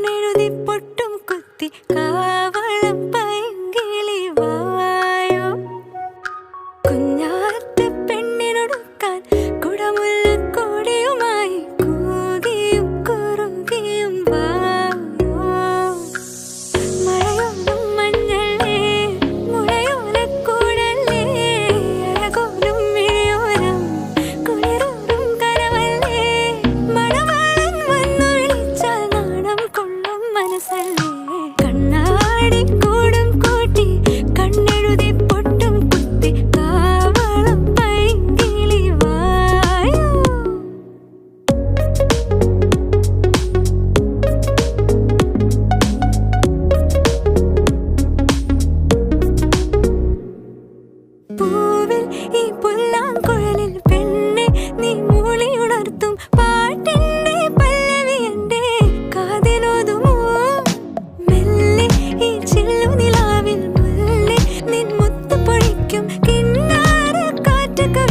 കണ്ണെഴുതി പൊട്ടും കുത്തി കാവളം പൈങ്കിളി വായോ കുഞ്ഞാറ്റ പെണ്ണിനൊടുക്കാൻ കുടമുല്ലക്കൊടിയുമായി കൂകിയും കുറുകിയും വായോ മഴയോലും മഞ്ഞളേ മുളയോലക്കൂടല്ലേ അഴകോലും മിഴിയോരം കുളിരോടും കനവല്ലേ മണവാളൻ വന്നു വിളിച്ചാൽ നാണം കൊള്ളും മനസ്സല്ലേ കണ്ണാടി കൂടും കൂട്ടി കണ്ണെഴുതി പൊട്ടും കുത്തി കാവളം പൈങ്കിളി വായോ പൂവിൽ ഈ പുല്ലാങ്കുഴലിൽ പെണ്ണെ നീ മൂളിയുണർത്തും പാട്ടിന്റെ പല്ലവി എന്റെ കാതിലോതുമോ മെല്ലെ ഈ ചില്ലുനിലാവിൽ മുല്ലേ നിൻ മുത്തു പൊഴിക്കും കിന്നാര കാറ്റൊക്കെ